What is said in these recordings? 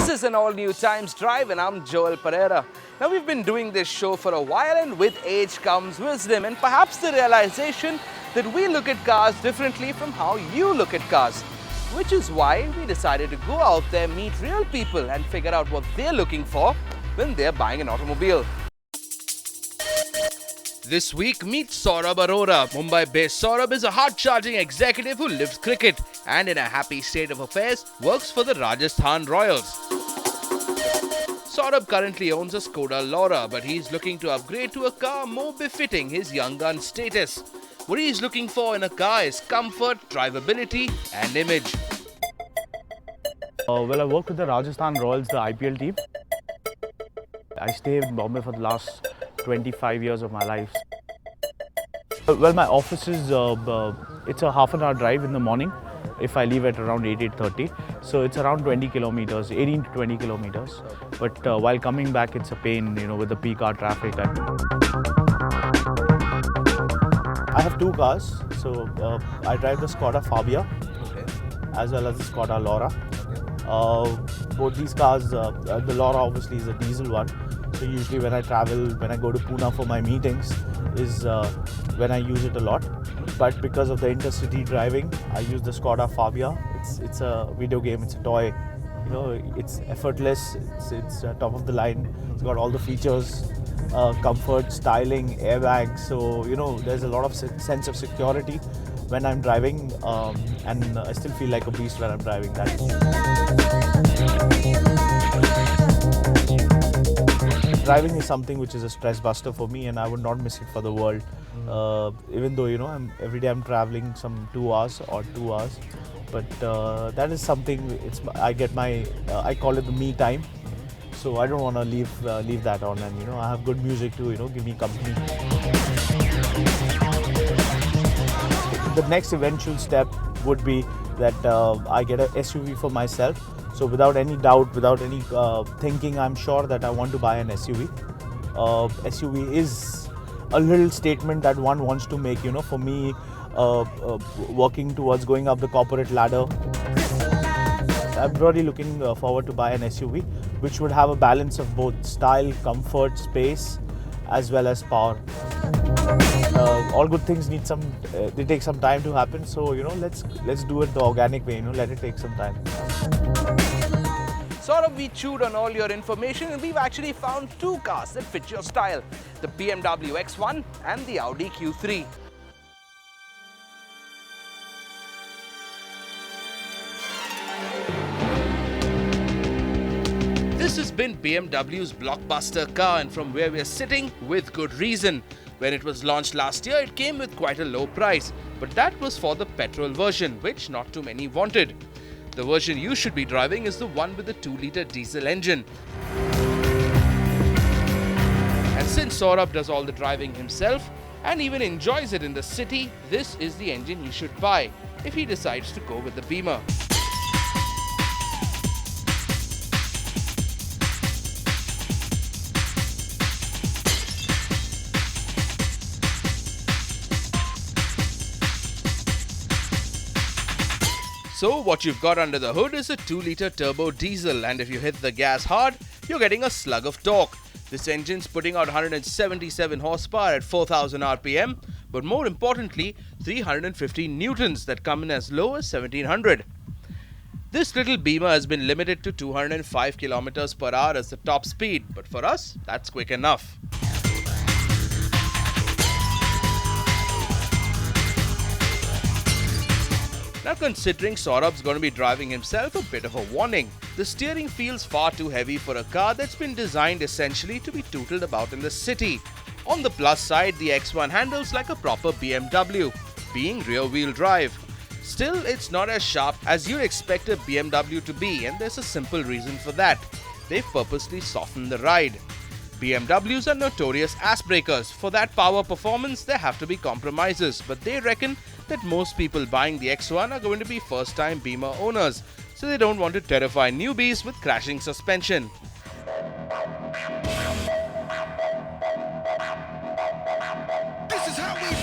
This is an all-new Times Drive and I'm Joel Pereira. Now we've been doing this show for a while and with age comes wisdom and perhaps the realization that we look at cars differently from how you look at cars. Which is why we decided to go out there, meet real people and figure out what they're looking for when they're buying an automobile. This week, meet Saurabh Arora. Mumbai-based Saurabh is a hard-charging executive who lives cricket and in a happy state of affairs, works for the Rajasthan Royals. Saurabh currently owns a Skoda Laura, but he's looking to upgrade to a car more befitting his young gun status. What he's looking for in a car is comfort, drivability and image. Well, I work with the Rajasthan Royals, the IPL team. I stay in Bombay for the last 25 years of my life. Well, my office is, it's a half an hour drive in the morning if I leave at around 8:30. So it's around 20 kilometers, 18 to 20 kilometers. But while coming back, it's a pain, with the peak hour traffic. I have two cars. So I drive the Skoda Fabia as well as the Skoda Laura. Both these cars, the Laura obviously is a diesel one. So usually when I travel, when I go to Pune for my meetings, is when I use it a lot. But because of the intercity driving, I use the Skoda Fabia. It's a video game, it's a toy. It's effortless, it's top of the line. It's got all the features, comfort, styling, airbags. So, there's a lot of sense of security when I'm driving, and I still feel like a beast when I'm driving that. Driving is something which is a stress buster for me, and I would not miss it for the world. Even though every day I'm traveling some 2 hours or 2 hours, but that is something. I get my I call it the me time. So I don't want to leave that on, and I have good music to give me company. The next eventual step would be that I get a SUV for myself. So without any doubt, without any thinking, I'm sure that I want to buy an SUV. SUV is a little statement that one wants to make, for me, working towards going up the corporate ladder. I'm really looking forward to buy an SUV, which would have a balance of both style, comfort, space, as well as power. All good things need they take some time to happen. So let's do it the organic way. Let it take some time. Saurabh, we chewed on all your information and we've actually found two cars that fit your style, the BMW X1 and the Audi Q3. This has been BMW's blockbuster car, and from where we are sitting, with good reason. When it was launched last year, it came with quite a low price, but that was for the petrol version, which not too many wanted. The version you should be driving is the one with the 2-litre diesel engine. And since Saurabh does all the driving himself and even enjoys it in the city, this is the engine he should buy if he decides to go with the Beamer. So what you've got under the hood is a 2-litre turbo diesel, and if you hit the gas hard, you're getting a slug of torque. This engine's putting out 177 horsepower at 4000 RPM, but more importantly, 350 newtons that come in as low as 1700. This little Beamer has been limited to 205 kilometers per hour as the top speed, but for us, that's quick enough. Now, considering Saurabh's going to be driving himself, a bit of a warning. The steering feels far too heavy for a car that's been designed essentially to be tootled about in the city. On the plus side, the X1 handles like a proper BMW, being rear-wheel drive. Still, it's not as sharp as you'd expect a BMW to be, and there's a simple reason for that. They've purposely softened the ride. BMWs are notorious ass breakers. For that power performance, there have to be compromises, but they reckon that most people buying the X1 are going to be first-time Beamer owners, so they don't want to terrify newbies with crashing suspension. This is how we do.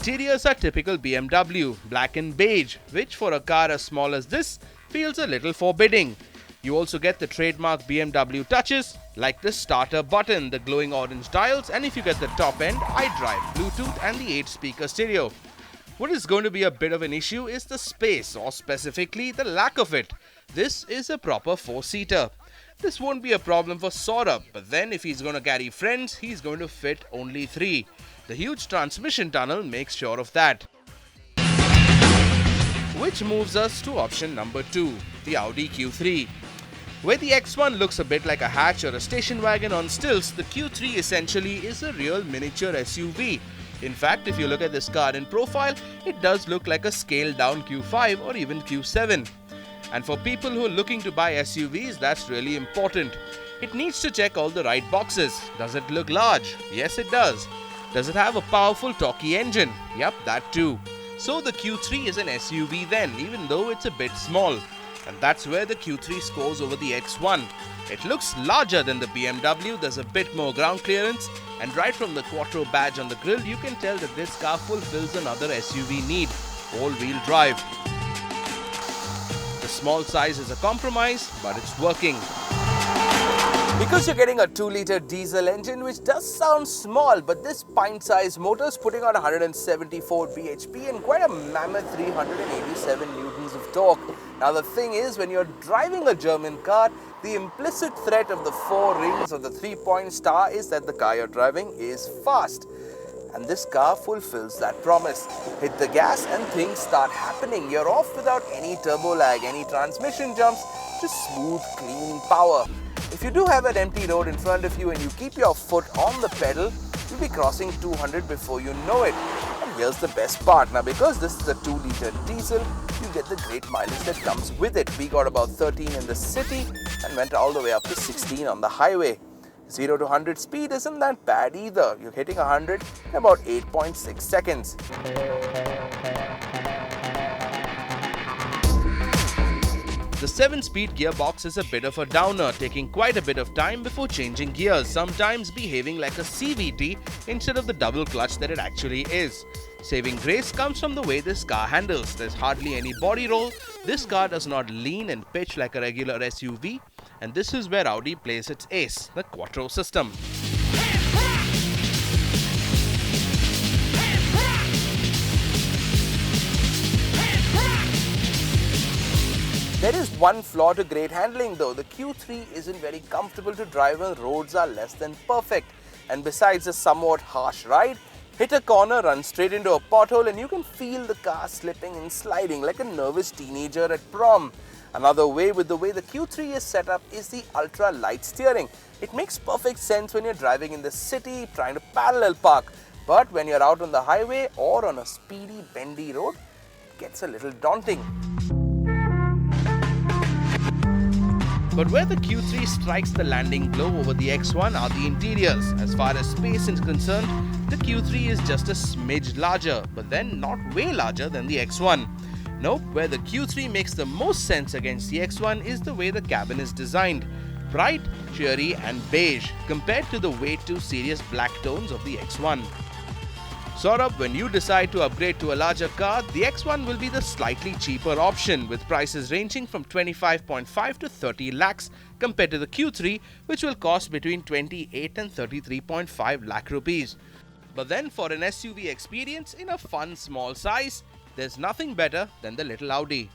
interiors are typical BMW, black and beige, which for a car as small as this feels a little forbidding. You also get the trademark BMW touches like the starter button, the glowing orange dials, and if you get the top end, iDrive, Bluetooth and the 8-speaker stereo. What is going to be a bit of an issue is the space, or specifically the lack of it. This is a proper 4-seater. This won't be a problem for Saurabh, but then if he's going to carry friends, he's going to fit only 3. The huge transmission tunnel makes sure of that. Which moves us to option number 2, the Audi Q3. Where the X1 looks a bit like a hatch or a station wagon on stilts, the Q3 essentially is a real miniature SUV. In fact, if you look at this car in profile, it does look like a scaled down Q5 or even Q7. And for people who are looking to buy SUVs, that's really important. It needs to check all the right boxes. Does it look large? Yes, it does. Does it have a powerful, torquey engine? Yep, that too. So the Q3 is an SUV then, even though it's a bit small. And that's where the Q3 scores over the X1. It looks larger than the BMW, there's a bit more ground clearance, and right from the Quattro badge on the grille, you can tell that this car fulfills another SUV need, all-wheel drive. The small size is a compromise, but it's working. Because you're getting a 2-litre diesel engine, which does sound small, but this pint-sized motor is putting out 174 bhp and quite a mammoth 387 newtons of torque. Now the thing is, when you're driving a German car, the implicit threat of the 4 rings or the 3-point star is that the car you're driving is fast. And this car fulfills that promise. Hit the gas and things start happening. You're off without any turbo lag, any transmission jumps, just smooth, clean power. If you do have an empty road in front of you and you keep your foot on the pedal, you'll be crossing 200 before you know it. And here's the best part. Now, because this is a 2-litre diesel, you get the great mileage that comes with it. We got about 13 in the city and went all the way up to 16 on the highway. 0 to 100 speed isn't that bad either. You're hitting 100 in about 8.6 seconds. The 7-speed gearbox is a bit of a downer, taking quite a bit of time before changing gears, sometimes behaving like a CVT instead of the double clutch that it actually is. Saving grace comes from the way this car handles. There's hardly any body roll, this car does not lean and pitch like a regular SUV, and this is where Audi plays its ace, the Quattro system. There is one flaw to great handling though. The Q3 isn't very comfortable to drive when roads are less than perfect. And besides a somewhat harsh ride, hit a corner, run straight into a pothole and you can feel the car slipping and sliding like a nervous teenager at prom. Another way with the way the Q3 is set up is the ultra light steering. It makes perfect sense when you're driving in the city, trying to parallel park. But when you're out on the highway or on a speedy, bendy road, it gets a little daunting. But where the Q3 strikes the landing blow over the X1 are the interiors. As far as space is concerned, the Q3 is just a smidge larger, but then not way larger than the X1. Nope, where the Q3 makes the most sense against the X1 is the way the cabin is designed. Bright, cheery and beige compared to the way too serious black tones of the X1. Saurabh, when you decide to upgrade to a larger car, the X1 will be the slightly cheaper option with prices ranging from 25.5 to 30 lakhs compared to the Q3, which will cost between 28 and 33.5 lakh rupees. But then for an SUV experience in a fun small size, there's nothing better than the little Audi.